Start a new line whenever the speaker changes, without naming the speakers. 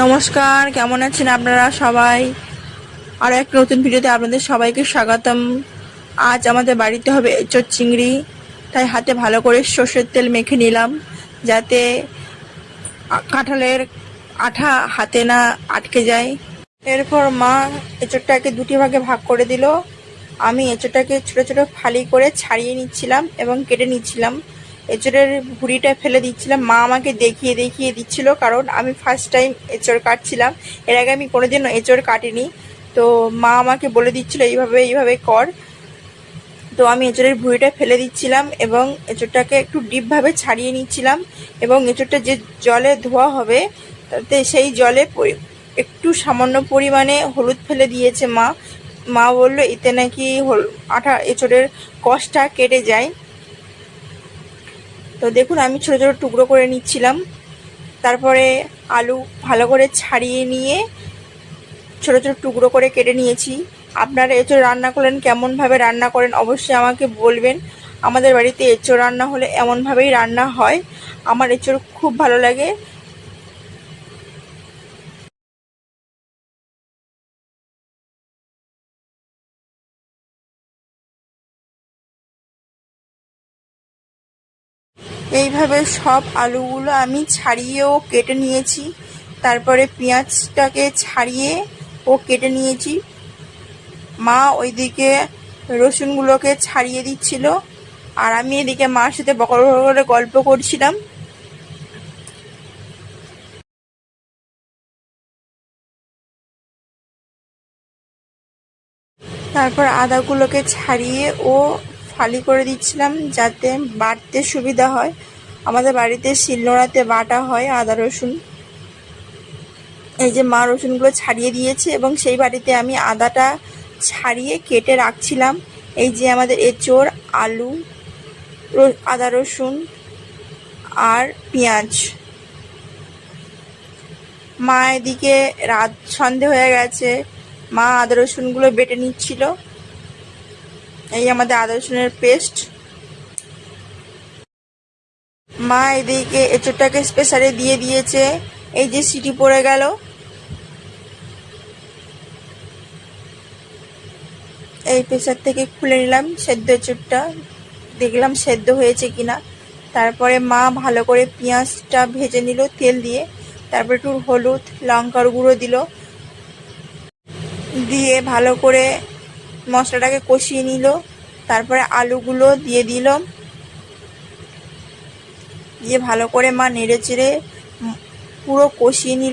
নমস্কার, কেমন আছেন আপনারা সবাই? আরও একটা নতুন ভিডিওতে আপনাদের সবাইকে স্বাগতম। আজ আমাদের বাড়িতে হবে এঁচোড় চিংড়ি, তাই হাতে ভালো করে সর্ষের তেল মেখে নিলাম যাতে কাঁঠালের আঠা হাতে না আটকে যায়। এরপর মা এঁচোড়টাকে দুটি ভাগে ভাগ করে দিল। আমি এঁচোড়টাকে ছোট ছোট ফালি করে ছাড়িয়ে নিচ্ছিলাম এবং কেটে নিচ্ছিলাম। এঁচোড়ের ভুঁড়িটা ফেলে দিচ্ছিলাম। মা আমাকে দেখিয়ে দেখিয়ে দিচ্ছিল, কারণ আমি ফার্স্ট টাইম এঁচোড় কাটছিলাম। এর আগে আমি কোনোদিনও এঁচোড় কাটিনি, তো মা আমাকে বলে দিচ্ছিল এইভাবে এইভাবে কর। তো আমি এঁচোড়ের ভুঁড়িটা ফেলে দিচ্ছিলাম এবং এঁচোড়টাকে একটু ডিপভাবে ছাড়িয়ে নিচ্ছিলাম। এবং এঁচোড়টা যে জলে ধোয়া হবে তাতে সেই জলে একটু সামান্য পরিমাণে হলুদ ফেলে দিয়েছে মা। মা বললো এতে নাকি আঠা এঁচোড়ের কষটা কেটে যায়। তো দেখুন আমি ছোট ছোট টুকরো করে নিচ্ছিলাম। তারপরে আলু ভালো করে ছাড়িয়ে নিয়ে ছোট ছোট টুকরো করে কেটে নিয়েছি। আপনারা এঁচোড় রান্না করলেন কেমনভাবে রান্না করেন অবশ্যই আমাকে বলবেন। আমাদের বাড়িতে এঁচোড় রান্না হলে এমনভাবেই রান্না হয়। আমার এঁচোড় খুব ভালো লাগে। এইভাবে সব আলুগুলো আমি ছাড়িয়ে ও কেটে নিয়েছি। তারপরে পেঁয়াজটাকে ছাড়িয়ে ও কেটে নিয়েছি। মা ওইদিকে রসুনগুলোকে ছাড়িয়ে দিচ্ছিল, আর আমি এদিকে মার সাথে বকর বকর করে গল্প করছিলাম। তারপর আদাগুলোকে ছাড়িয়ে ও ফালি করে দিচ্ছিলাম যাতে বাটতে সুবিধা হয়। আমাদের বাড়িতে শিলনোড়াতে বাটা হয় আদা রসুন। এই যে মা রসুনগুলো ছাড়িয়ে দিয়েছে এবং সেই বাটিতে আমি আদাটা ছাড়িয়ে কেটে রাখছিলাম। এই যে আমাদের এঁচোড়, আলু, আদা রসুন আর পেঁয়াজ। মা এদিকে রাত সন্ধে হয়ে গেছে, মা আদা রসুনগুলো বেটে নিচ্ছিল। এই আমাদের আদা রসুনের পেস্ট। মা এদিকে এঁচোড়টাকে স্পেশালে দিয়ে দিয়েছে। এই যে সিটি পড়ে গেল, এই প্রেসার থেকে খুলে নিলাম সেদ্ধ এঁচোড়টা, দেখলাম সেদ্ধ হয়েছে কিনা। তারপরে মা ভালো করে পেঁয়াজটা ভেজে নিল তেল দিয়ে। তারপরে একটু হলুদ লঙ্কার গুঁড়ো দিল, দিয়ে ভালো করে মশলাটাকে কষিয়ে নিল। তারপরে আলুগুলো দিয়ে দিল, দিয়ে ভালো করে মা নেড়ে চেড়ে পুরো কষিয়ে নিল।